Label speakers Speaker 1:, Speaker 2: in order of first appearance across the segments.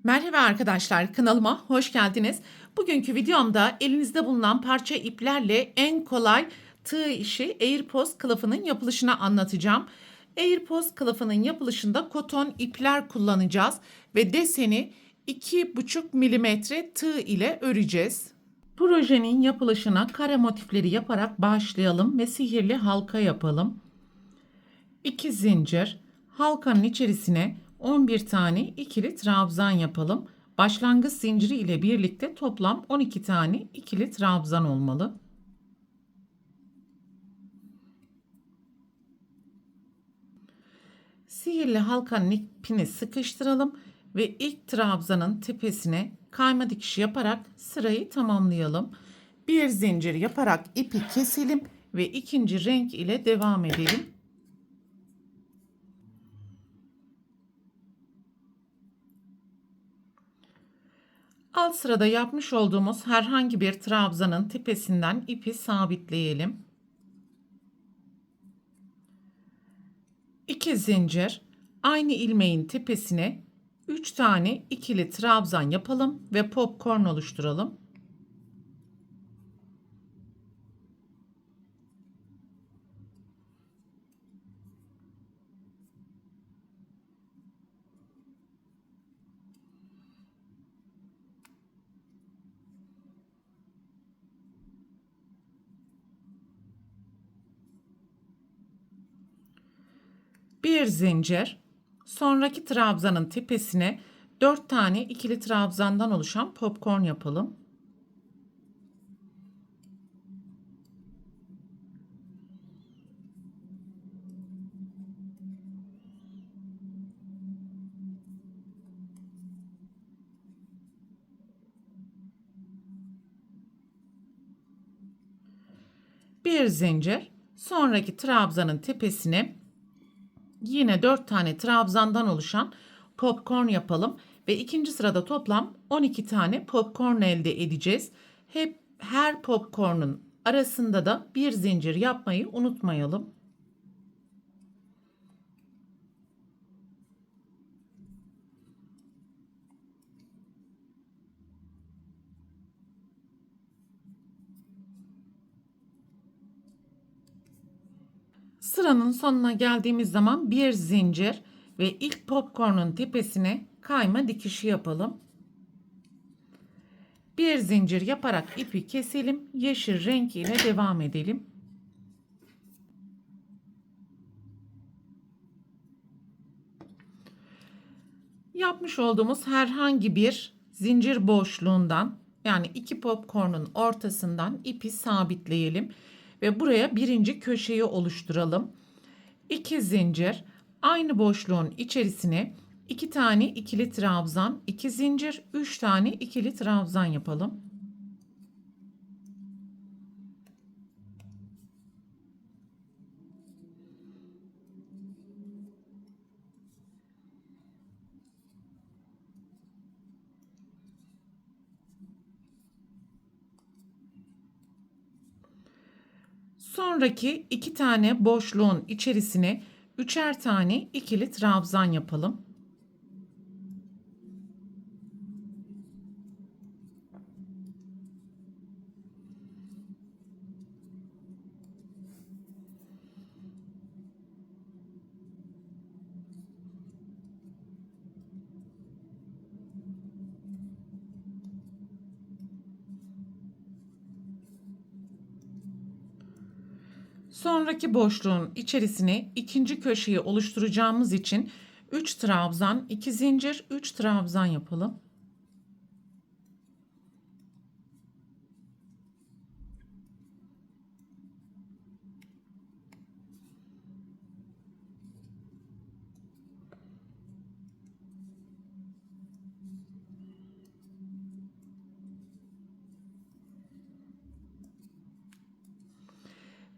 Speaker 1: Merhaba arkadaşlar, kanalıma hoş geldiniz. Bugünkü videomda elinizde bulunan parça iplerle en kolay tığ işi AirPost kılıfının yapılışını anlatacağım. AirPost kılıfının yapılışında koton ipler kullanacağız ve deseni 2,5 milimetre tığ ile öreceğiz. Projenin yapılışına kare motifleri yaparak başlayalım ve sihirli halka yapalım. 2 zincir, halkanın içerisine 11 tane ikili trabzan yapalım. Başlangıç zinciri ile birlikte toplam 12 tane ikili trabzan olmalı. Sihirli halkanın ipini sıkıştıralım ve ilk trabzanın tepesine kayma dikişi yaparak sırayı tamamlayalım. Bir zincir yaparak ipi keselim ve ikinci renk ile devam edelim. Alt sırada yapmış olduğumuz herhangi bir trabzanın tepesinden ipi sabitleyelim. 2 zincir, aynı ilmeğin tepesine 3 tane ikili trabzan yapalım ve popcorn oluşturalım. Bir zincir, sonraki trabzanın tepesine 4 tane ikili trabzandan oluşan popcorn yapalım. Bir zincir, sonraki trabzanın tepesine yine 4 tane trabzandan oluşan popcorn yapalım ve ikinci sırada toplam 12 tane popcorn elde edeceğiz. Her popcorn'un arasında da bir zincir yapmayı unutmayalım. Sıranın sonuna geldiğimiz zaman bir zincir ve ilk popcorn'un tepesine kayma dikişi yapalım. Bir zincir yaparak ipi keselim. Yeşil renk ile devam edelim. Yapmış olduğumuz herhangi bir zincir boşluğundan, yani iki popcorn'un ortasından ipi sabitleyelim ve buraya birinci köşeyi oluşturalım. 2 zincir, aynı boşluğun içerisine 2 tane ikili trabzan, 2 zincir, 3 tane ikili trabzan yapalım. Sonraki 2 tane boşluğun içerisine 3'er tane ikili trabzan yapalım. Sonraki boşluğun içerisine ikinci köşeyi oluşturacağımız için 3 trabzan, 2 zincir, 3 trabzan yapalım.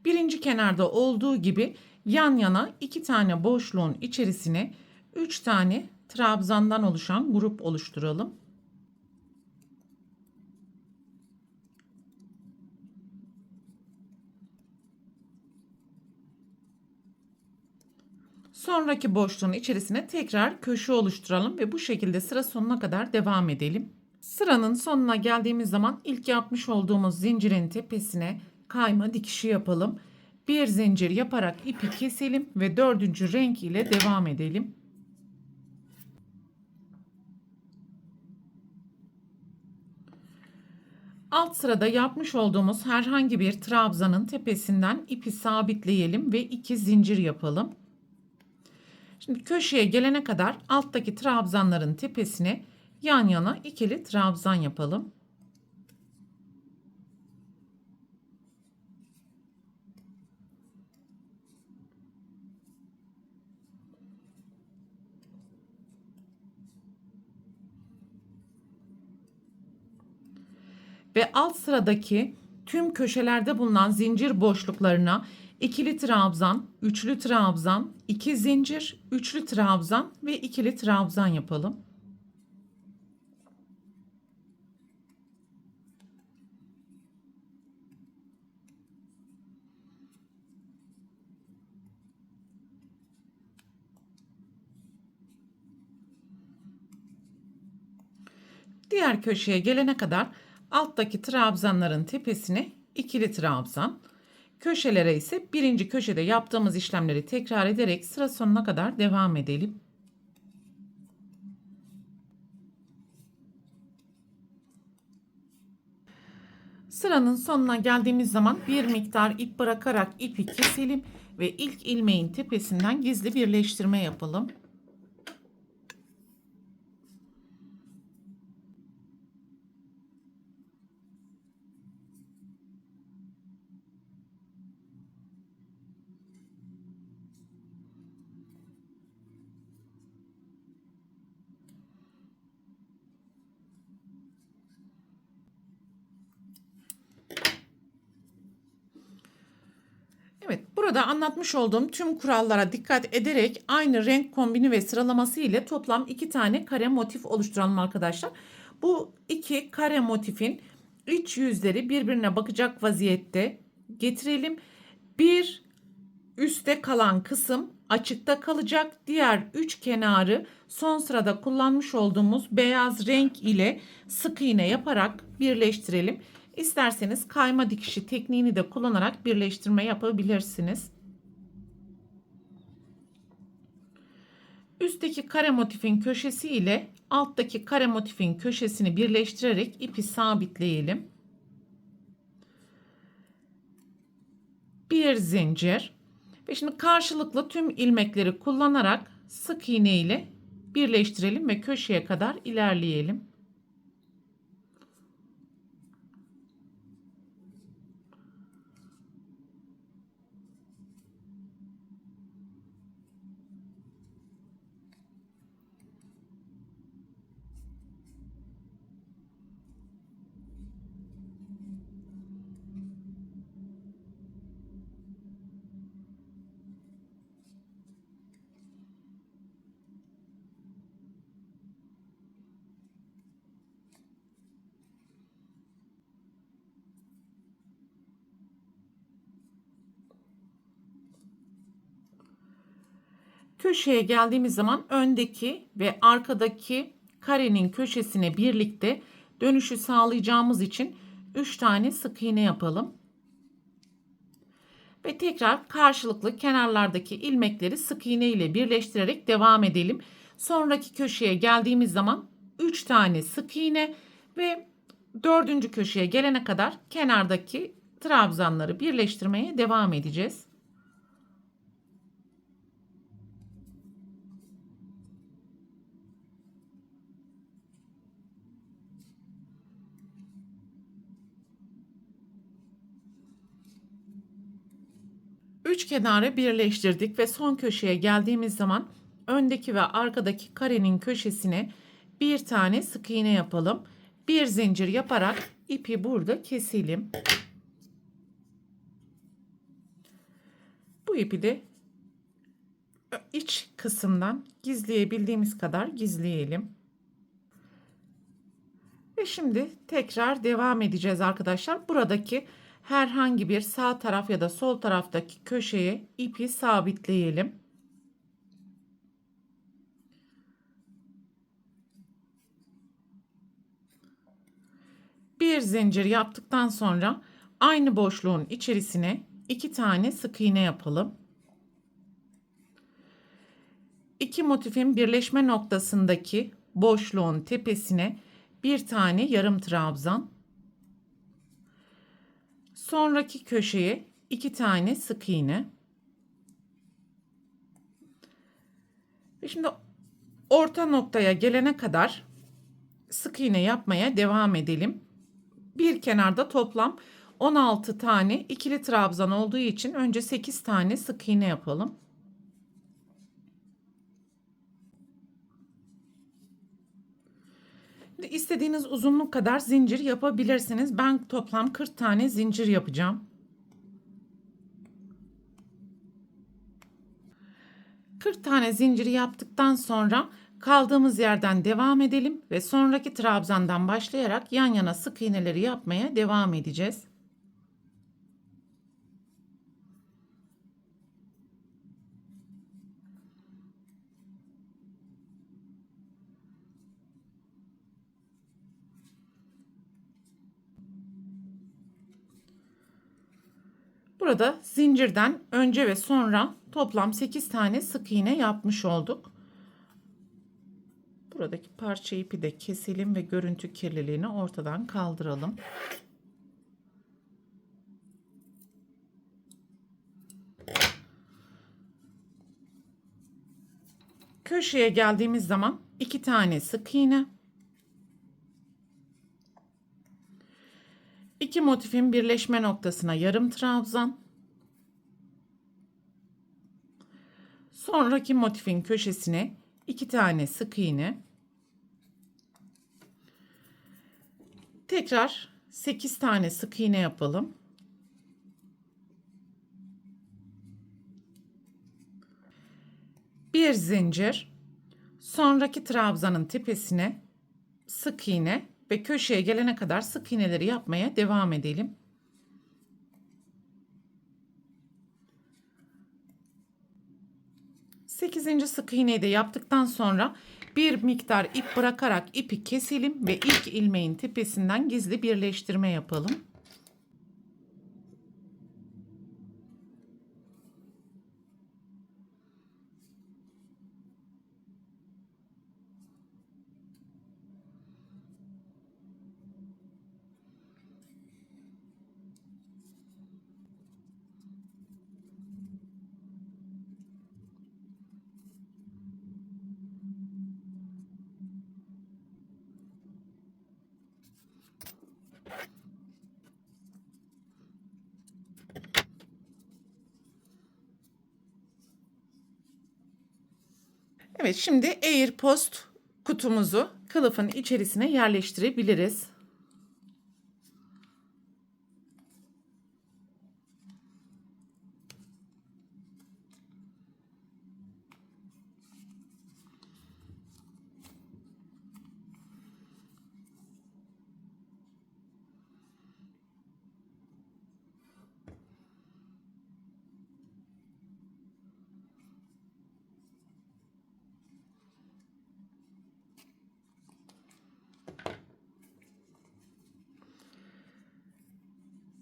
Speaker 1: Birinci kenarda olduğu gibi yan yana 2 tane boşluğun içerisine 3 tane trabzandan oluşan grup oluşturalım. Sonraki boşluğun içerisine tekrar köşe oluşturalım ve bu şekilde sıra sonuna kadar devam edelim. Sıranın sonuna geldiğimiz zaman ilk yapmış olduğumuz zincirin tepesine kayma dikişi yapalım. Bir zincir yaparak ipi keselim ve dördüncü renk ile devam edelim. Alt sırada yapmış olduğumuz herhangi bir trabzanın tepesinden ipi sabitleyelim ve 2 zincir yapalım. Şimdi köşeye gelene kadar alttaki trabzanların tepesine yan yana ikili trabzan yapalım. Ve alt sıradaki tüm köşelerde bulunan zincir boşluklarına ikili trabzan, üçlü trabzan, 2 zincir, üçlü trabzan ve ikili trabzan yapalım. Diğer köşeye gelene kadar alttaki trabzanların tepesine ikili trabzan, köşelere ise birinci köşede yaptığımız işlemleri tekrar ederek sıra sonuna kadar devam edelim. Sıranın sonuna geldiğimiz zaman bir miktar ip bırakarak ipi keselim ve ilk ilmeğin tepesinden gizli birleştirme yapalım. Evet, burada anlatmış olduğum tüm kurallara dikkat ederek aynı renk kombini ve sıralaması ile toplam 2 tane kare motif oluşturalım arkadaşlar. Bu 2 kare motifin iç yüzleri birbirine bakacak vaziyette getirelim. Bir üstte kalan kısım açıkta kalacak. Diğer 3 kenarı son sırada kullanmış olduğumuz beyaz renk ile sık iğne yaparak birleştirelim. İsterseniz kayma dikişi tekniğini de kullanarak birleştirme yapabilirsiniz. Üstteki kare motifin köşesi ile alttaki kare motifin köşesini birleştirerek ipi sabitleyelim. Bir zincir ve şimdi karşılıklı tüm ilmekleri kullanarak sık iğne ile birleştirelim ve köşeye kadar ilerleyelim. Köşeye geldiğimiz zaman öndeki ve arkadaki karenin köşesine birlikte dönüşü sağlayacağımız için 3 tane sık iğne yapalım. Ve tekrar karşılıklı kenarlardaki ilmekleri sık iğne ile birleştirerek devam edelim. Sonraki köşeye geldiğimiz zaman 3 tane sık iğne ve dördüncü köşeye gelene kadar kenardaki trabzanları birleştirmeye devam edeceğiz. Üç kenarı birleştirdik ve son köşeye geldiğimiz zaman öndeki ve arkadaki karenin köşesine bir tane sık iğne yapalım. Bir zincir yaparak ipi burada keselim. Bu ipi de iç kısımdan gizleyebildiğimiz kadar gizleyelim. Ve şimdi tekrar devam edeceğiz arkadaşlar. Buradaki herhangi bir sağ taraf ya da sol taraftaki köşeye ipi sabitleyelim. Bir zincir yaptıktan sonra aynı boşluğun içerisine 2 tane sık iğne yapalım. 2 motifin birleşme noktasındaki boşluğun tepesine bir tane yarım trabzan. Sonraki köşeye 2 tane sık iğne. Ve şimdi orta noktaya gelene kadar sık iğne yapmaya devam edelim. Bir kenarda toplam 16 tane ikili trabzan olduğu için önce 8 tane sık iğne yapalım. İstediğiniz uzunluk kadar zincir yapabilirsiniz. Ben toplam 40 tane zincir yapacağım. 40 tane zinciri yaptıktan sonra kaldığımız yerden devam edelim ve sonraki trabzandan başlayarak yan yana sık iğneleri yapmaya devam edeceğiz. Burada zincirden önce ve sonra toplam 8 tane sık iğne yapmış olduk. Buradaki parça ipi de keselim ve görüntü kirliliğini ortadan kaldıralım. Köşeye geldiğimiz zaman 2 tane sık iğne. 2 motifin birleşme noktasına yarım trabzan. Sonraki motifin köşesine 2 tane sık iğne. Tekrar 8 tane sık iğne yapalım. Bir zincir. Sonraki trabzanın tepesine sık iğne ve köşeye gelene kadar sık iğneleri yapmaya devam edelim. Sekizinci sık iğneyi de yaptıktan sonra bir miktar ip bırakarak ipi keselim ve ilk ilmeğin tepesinden gizli birleştirme yapalım. Evet, şimdi AirPost kutumuzu kılıfın içerisine yerleştirebiliriz.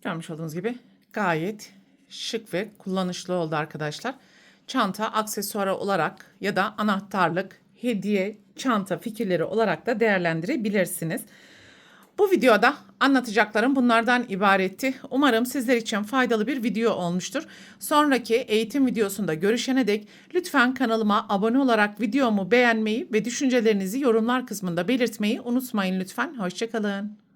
Speaker 1: Görmüş olduğunuz gibi gayet şık ve kullanışlı oldu arkadaşlar. Çanta aksesuarı olarak ya da anahtarlık, hediye, çanta fikirleri olarak da değerlendirebilirsiniz. Bu videoda anlatacaklarım bunlardan ibaretti. Umarım sizler için faydalı bir video olmuştur. Sonraki eğitim videosunda görüşene dek lütfen kanalıma abone olarak videomu beğenmeyi ve düşüncelerinizi yorumlar kısmında belirtmeyi unutmayın lütfen. Hoşça kalın.